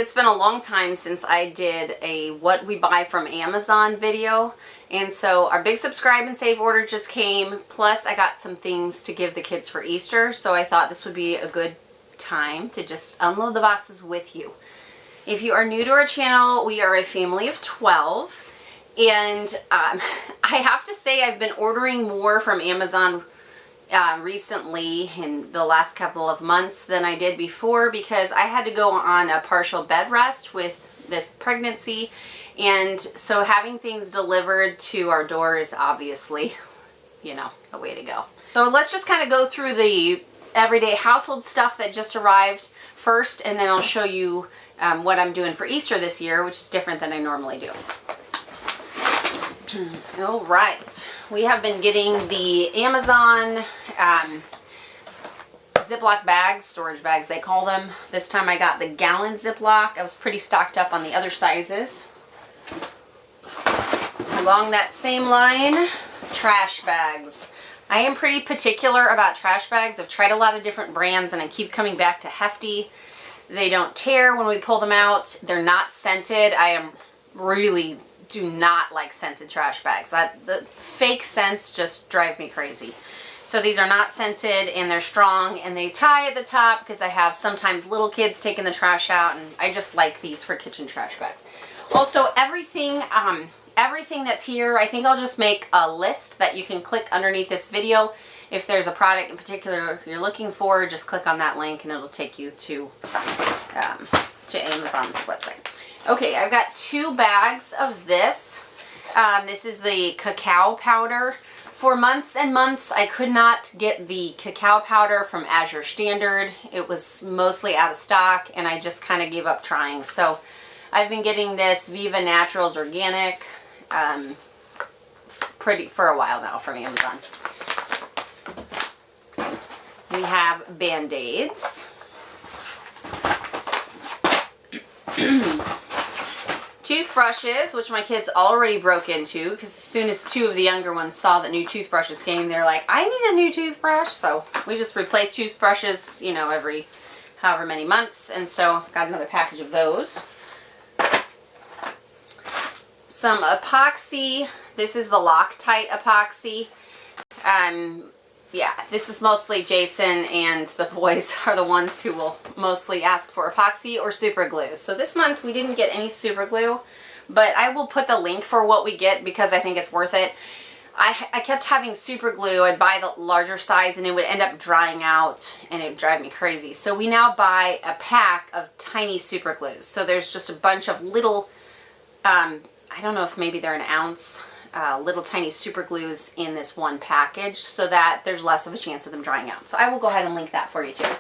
It's been a long time since I did a what we buy from Amazon video, and so our big subscribe and save order just came, plus I got some things to give the kids for Easter, so I thought this would be a good time to just unload the boxes with you. If you are new to our channel, we are a family of 12, and I have to say I've been ordering more from Amazon recently in the last couple of months than I did before, because I had to go on a partial bed rest with this pregnancy, and so having things delivered to our door is obviously, you know, the way to go. So let's just kind of go through the everyday household stuff that just arrived first, and then I'll show you what I'm doing for Easter this year, which is different than I normally do. All right, we have been getting the Amazon Ziploc bags, storage bags they call them. This time I got the gallon Ziploc. I was pretty stocked up on the other sizes. Along that same line, trash bags. I am pretty particular about trash bags. I've tried a lot of different brands and I keep coming back to Hefty. They don't tear when we pull them out. They're not scented. Do not like scented trash bags. The fake scents just drive me crazy. So these are not scented, and they're strong, and they tie at the top because I have sometimes little kids taking the trash out, and I just like these for kitchen trash bags. Also, everything that's here, I think I'll just make a list that you can click underneath this video. If there's a product in particular you're looking for, just click on that link and it'll take you to Amazon's website. Okay, I've got 2 bags of this. This is the cacao powder. For months and months, I could not get the cacao powder from Azure Standard. It was mostly out of stock, and I just kind of gave up trying. So I've been getting this Viva Naturals Organic for a while now from Amazon. We have Band-Aids. Toothbrushes, which my kids already broke into, because as soon as 2 of the younger ones saw that new toothbrushes came, they're like, I need a new toothbrush. So we just replace toothbrushes, you know, every however many months, and so got another package of those. Some epoxy. This is the Loctite epoxy. Yeah, this is mostly Jason, and the boys are the ones who will mostly ask for epoxy or super glue. So this month we didn't get any super glue, but I will put the link for what we get because I think it's worth it. I kept having super glue. I'd buy the larger size and it would end up drying out and it would drive me crazy. So we now buy a pack of tiny super glues. So there's just a bunch of little, I don't know if maybe they're an ounce, little tiny super glues in this one package so that there's less of a chance of them drying out. So I will go ahead and link that for you too.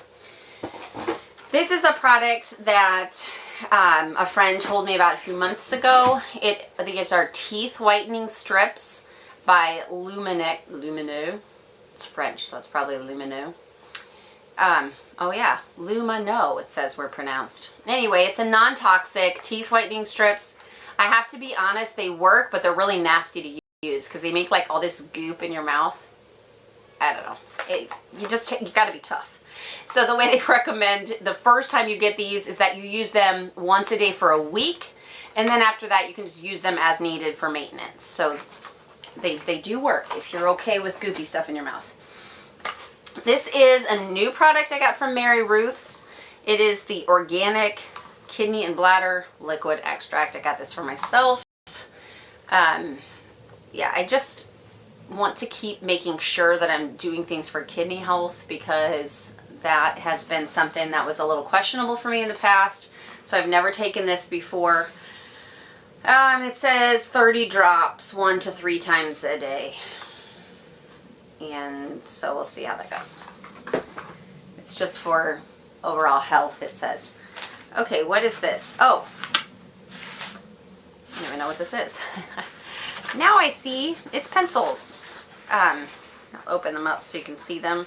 This is a product that a friend told me about a few months ago. These are teeth whitening strips by Lumineux. It's French, so it's probably Lumineux. Oh yeah, Lumino it says we're pronounced. Anyway, it's a non-toxic teeth whitening strips. I have to be honest, they work, but they're really nasty to use because they make like all this goop in your mouth. I don't know. You gotta be tough. So the way they recommend the first time you get these is that you use them once a day for a week, and then after that you can just use them as needed for maintenance. So they do work if you're okay with goopy stuff in your mouth. This is a new product I got from Mary Ruth's. It is the organic kidney and bladder liquid extract. I got this for myself. Yeah, I just want to keep making sure that I'm doing things for kidney health because that has been something that was a little questionable for me in the past. So I've never taken this before. It says 30 drops 1 to 3 times a day. And so we'll see how that goes. It's just for overall health, it says. Okay, what is this? Oh, I don't even know what this is. Now I see it's pencils. I'll open them up so you can see them.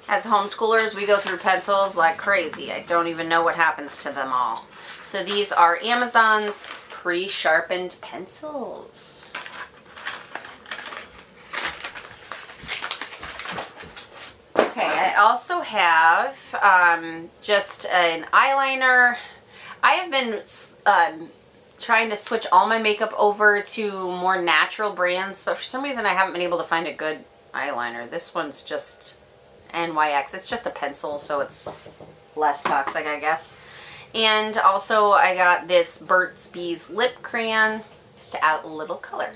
As homeschoolers, we go through pencils like crazy. I don't even know what happens to them all. So these are Amazon's pre-sharpened pencils. Okay, I also have just an eyeliner. I have been trying to switch all my makeup over to more natural brands, but for some reason I haven't been able to find a good eyeliner. This one's just NYX. It's just a pencil, so it's less toxic, I guess. And also I got this Burt's Bees lip crayon just to add a little color.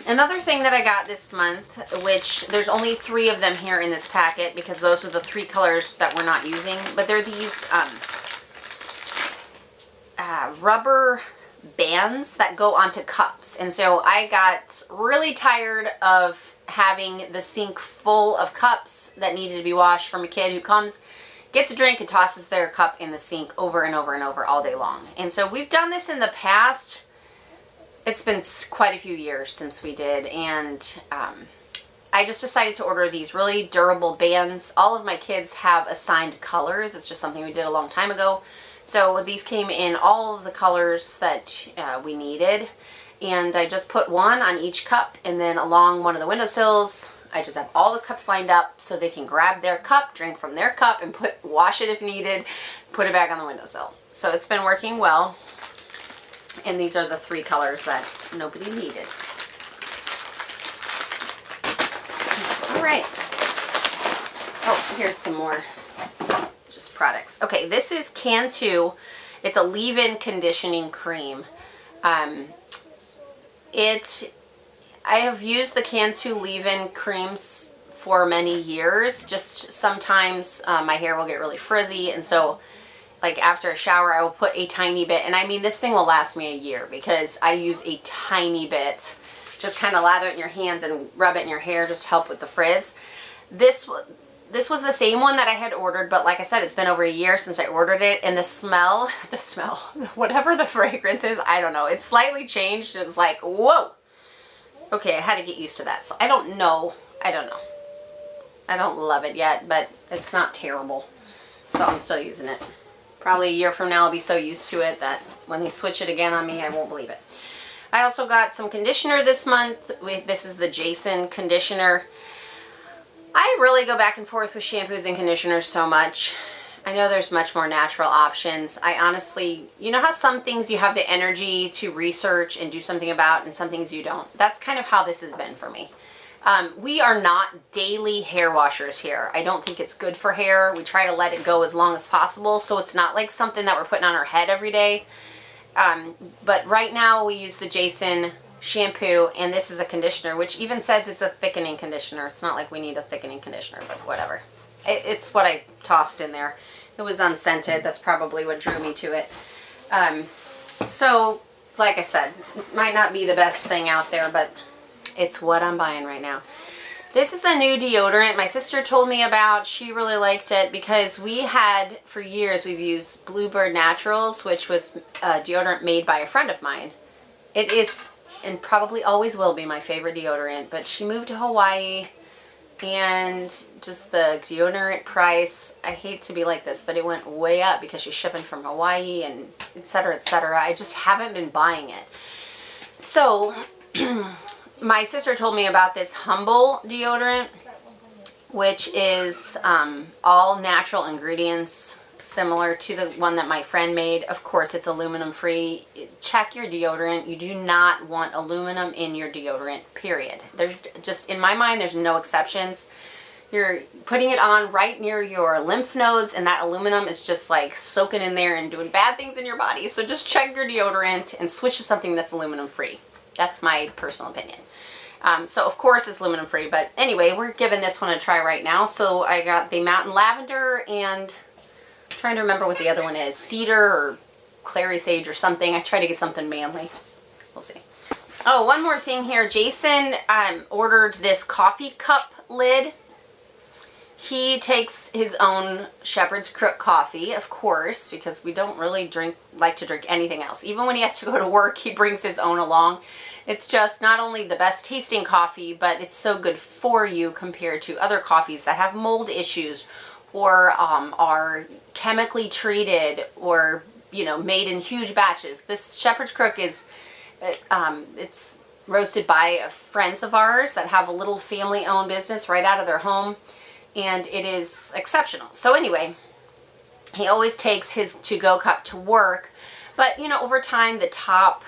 Another thing that I got this month, which there's only 3 of them here in this packet because those are the 3 colors that we're not using, but they're these rubber bands that go onto cups. And so I got really tired of having the sink full of cups that needed to be washed from a kid who comes, gets a drink, and tosses their cup in the sink over and over and over all day long. And so we've done this in the past. It's been quite a few years since we did, and I just decided to order these really durable bands. All of my kids have assigned colors. It's just something we did a long time ago. So these came in all of the colors that we needed, and I just put one on each cup, and then along one of the windowsills I just have all the cups lined up so they can grab their cup, drink from their cup, and wash it if needed, put it back on the windowsill. So it's been working well, and these are the 3 colors that nobody needed. All right. Oh, here's some more products. Okay, this is Cantu. It's a leave-in conditioning cream. I have used the Cantu leave-in creams for many years. Just sometimes my hair will get really frizzy, and so like after a shower I will put a tiny bit, and I mean this thing will last me a year because I use a tiny bit. Just kind of lather it in your hands and rub it in your hair just to help with the frizz. This was the same one that I had ordered, but like I said, it's been over a year since I ordered it, and the smell, whatever the fragrance is, I don't know. It's slightly changed. It's like, whoa. Okay, I had to get used to that. So I don't know. I don't love it yet, but it's not terrible. So I'm still using it. Probably a year from now I'll be so used to it that when they switch it again on me, I won't believe it. I also got some conditioner this month. This is the Jason conditioner. I really go back and forth with shampoos and conditioners so much. I know there's much more natural options. I honestly, you know how some things you have the energy to research and do something about, and some things you don't? That's kind of how this has been for me. We are not daily hair washers here. I don't think it's good for hair. We try to let it go as long as possible, so it's not like something that we're putting on our head every day. But right now we use the Jason shampoo, and this is a conditioner, which even says it's a thickening conditioner. It's not like we need a thickening conditioner, but whatever. It's what I tossed in there. It was unscented. That's probably what drew me to it. So, like I said, it might not be the best thing out there, but it's what I'm buying right now. This is a new deodorant my sister told me about. She really liked it because we had, for years, we've used Bluebird Naturals, which was a deodorant made by a friend of mine. It is, and probably always will be, my favorite deodorant, but she moved to Hawaii, and just the deodorant price, I hate to be like this, but it went way up because she's shipping from Hawaii and etc., etc. I just haven't been buying it. So my sister told me about this Humble deodorant, which is all natural ingredients, similar to the one that my friend made. Of course, it's aluminum free. Check your deodorant. You do not want aluminum in your deodorant, period. There's just, in my mind, there's no exceptions. You're putting it on right near your lymph nodes, and that aluminum is just like soaking in there and doing bad things in your body. So just check your deodorant and switch to something that's aluminum free. That's my personal opinion. So of course it's aluminum free, but anyway, we're giving this one a try right now. So I got the Mountain Lavender, and I'm trying to remember what the other one is, Cedar or Clary Sage or something. I try to get something manly. We'll see. Oh, one more thing here. Jason ordered this coffee cup lid. He takes his own Shepherd's Crook coffee, of course, because we don't really like to drink anything else. Even when he has to go to work, he brings his own along. It's just not only the best tasting coffee, but it's so good for you compared to other coffees that have mold issues or are chemically treated or, you know, made in huge batches. This Shepherd's Crook is, it's roasted by friends of ours that have a little family-owned business right out of their home, and it is exceptional. So anyway, He always takes his to-go cup to work, but you know, over time the top,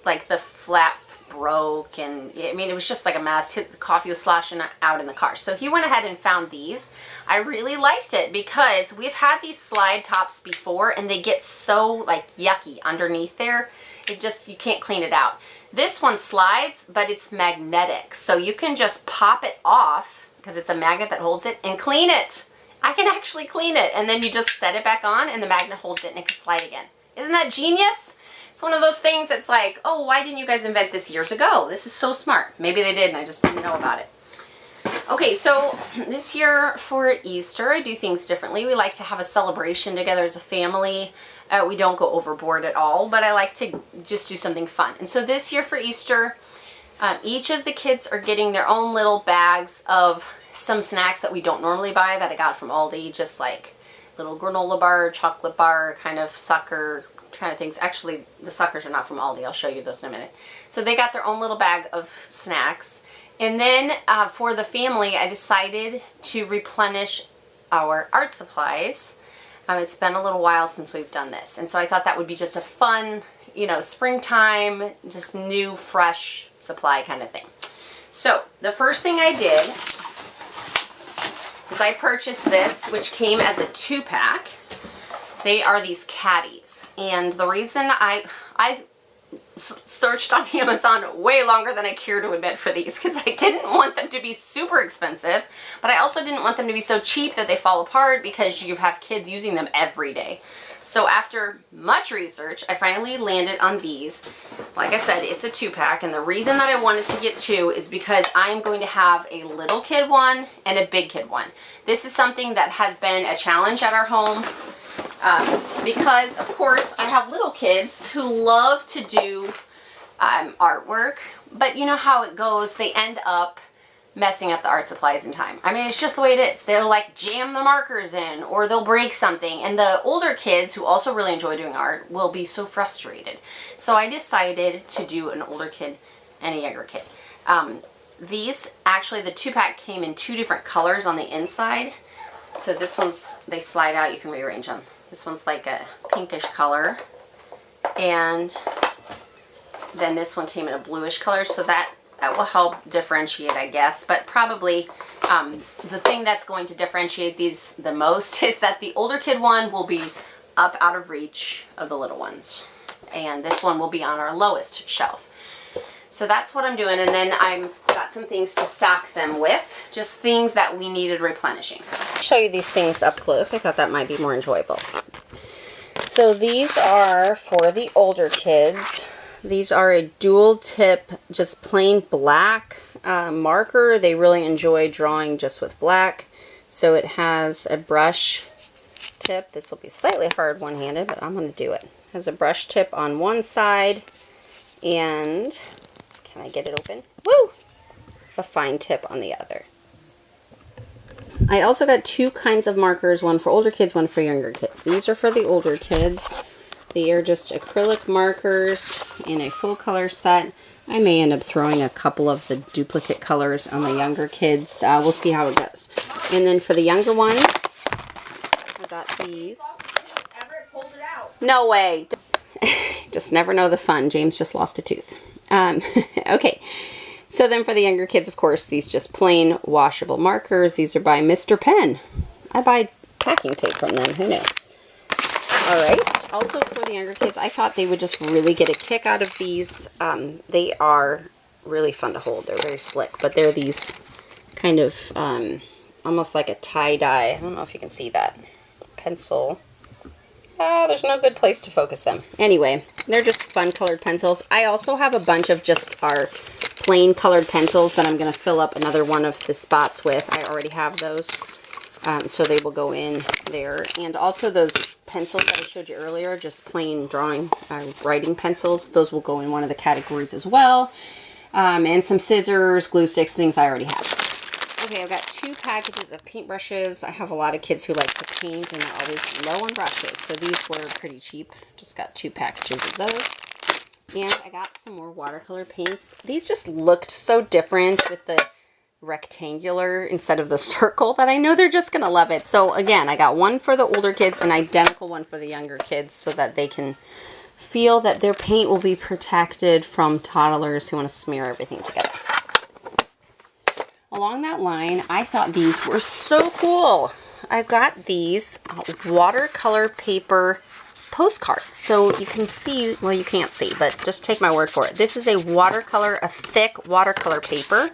like the flap broke, and I mean, it was just like a mess. The coffee was sloshing out in the car. So he went ahead and found these. I really liked it because we've had these slide tops before and they get so like yucky underneath there. It just, you can't clean it out. This one slides, but it's magnetic. So you can just pop it off because it's a magnet that holds it and clean it. I can actually clean it, and then you just set it back on and the magnet holds it and it can slide again. Isn't that genius? It's one of those things that's like, oh, why didn't you guys invent this years ago? This is so smart. Maybe they did and I just didn't know about it. Okay, so this year for Easter, I do things differently. We like to have a celebration together as a family. We don't go overboard at all, but I like to just do something fun. And so this year for Easter, each of the kids are getting their own little bags of some snacks that we don't normally buy that I got from Aldi, just like little granola bar, chocolate bar, kind of sucker kind of things. Actually, the suckers are not from Aldi. I'll show you those in a minute. So they got their own little bag of snacks. And then for the family, I decided to replenish our art supplies. It's been a little while since we've done this. And so I thought that would be just a fun, you know, springtime, just new, fresh supply kind of thing. So the first thing I did is I purchased this, which came as a 2-pack. They are these caddies, and the reason I searched on Amazon way longer than I care to admit for these, because I didn't want them to be super expensive, but I also didn't want them to be so cheap that they fall apart because you have kids using them every day. So after much research, I finally landed on these. Like I said, it's a 2-pack, and the reason that I wanted to get 2 is because I'm going to have a little kid one and a big kid one. This is something that has been a challenge at our home. Because of course I have little kids who love to do artwork, but you know how it goes, they end up messing up the art supplies in time. I mean, it's just the way it is. They'll like jam the markers in, or they'll break something, and the older kids who also really enjoy doing art will be so frustrated. So I decided to do an older kid and a younger kid. These, actually the 2-pack came in 2 different colors on the inside. So this one's, they slide out, you can rearrange them. This one's like a pinkish color, and then this one came in a bluish color, so that will help differentiate, I guess. But probably the thing that's going to differentiate these the most is that the older kid one will be up out of reach of the little ones, and this one will be on our lowest shelf. So that's what I'm doing, and then I've got some things to stock them with, just things that we needed replenishing. I'll show you these things up close. I thought that might be more enjoyable. So these are for the older kids. These are a dual tip, just plain black marker. They really enjoy drawing just with black. So it has a brush tip. This will be slightly hard one-handed, but I'm going to do it. It has a brush tip on one side, and can I get it open? Woo! A fine tip on the other. I also got 2 kinds of markers, one for older kids, one for younger kids. These are for the older kids. They are just acrylic markers in a full color set. I may end up throwing a couple of the duplicate colors on the younger kids. We'll see how it goes. And then for the younger ones, I got these. Everett pulled it out. No way. Just never know the fun. James just lost a tooth. Okay, so then for the younger kids, of course, these just plain washable markers. These are by Mr. Pen. I buy packing tape from them. Who knew? All right. Also for the younger kids, I thought they would just really get a kick out of these. They are really fun to hold. They're very slick, but they're these kind of almost like a tie-dye. I don't know if you can see that. Pencil. There's no good place to focus them. Anyway, they're just fun colored pencils. I also have a bunch of just our plain colored pencils that I'm going to fill up another one of the spots with. I already have those, so they will go in there. And also those pencils that I showed you earlier, just plain drawing, writing pencils, those will go in one of the categories as well. And some scissors, glue sticks, things I already have. Okay, I've got 2 packages of paintbrushes. I have a lot of kids who like to paint and they're always low on brushes, so these were pretty cheap. Just got 2 packages of those. And I got some more watercolor paints. These just looked so different with the rectangular instead of the circle that I know they're just gonna love it. So again, I got one for the older kids, an identical one for the younger kids, so that they can feel that their paint will be protected from toddlers who want to smear everything together. Along that line, I thought these were so cool. I got these watercolor paper postcards. So you can see, well, you can't see, but just take my word for it. This is a thick watercolor paper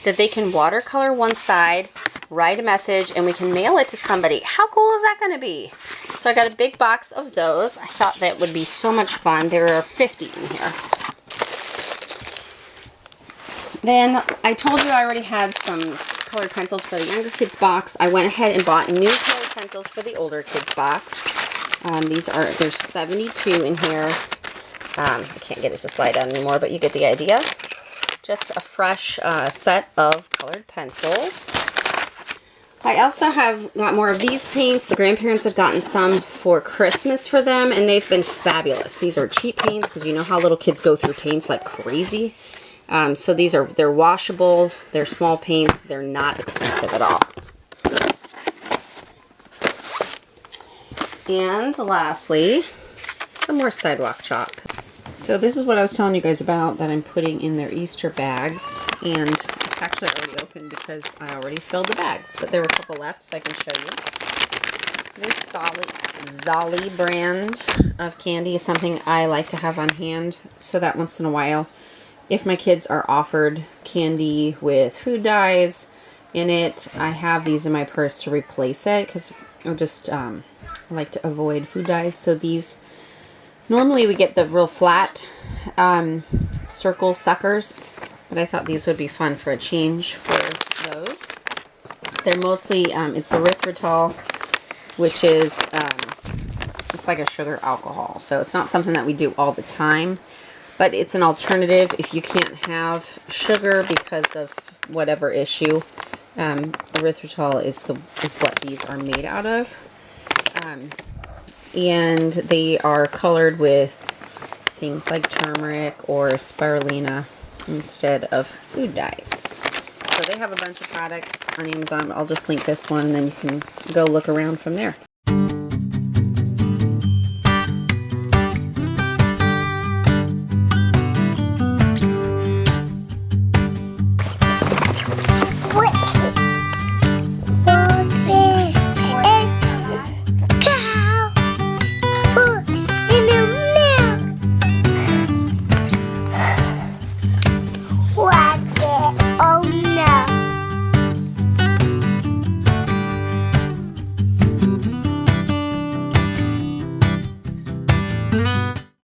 that they can watercolor one side, write a message, and we can mail it to somebody. How cool is that going to be? So I got a big box of those. I thought that would be so much fun. There are 50 in here. Then I told you I already had some colored pencils for the younger kids box. I went ahead and bought new colored pencils for the older kids box. There's 72 in here. I can't get it to slide down anymore, but you get the idea. Just a fresh set of colored pencils. I also have got more of these paints. The grandparents had gotten some for Christmas for them, and they've been fabulous. These are cheap paints because you know how little kids go through paints like crazy. So they're washable, they're small paints, they're not expensive at all. And lastly, some more sidewalk chalk. So this is what I was telling you guys about that I'm putting in their Easter bags, and it's actually already open because I already filled the bags, but there were a couple left, so I can show you. This Zolly brand of candy is something I like to have on hand so that once in a while, if my kids are offered candy with food dyes in it, I have these in my purse to replace it because I just like to avoid food dyes. So these, normally we get the real flat circle suckers, but I thought these would be fun for a change for those. They're mostly, it's erythritol, which is, it's like a sugar alcohol. So it's not something that we do all the time, but it's an alternative if you can't have sugar because of whatever issue. Erythritol is what these are made out of. And they are colored with things like turmeric or spirulina instead of food dyes. So they have a bunch of products on Amazon. I'll just link this one and then you can go look around from there.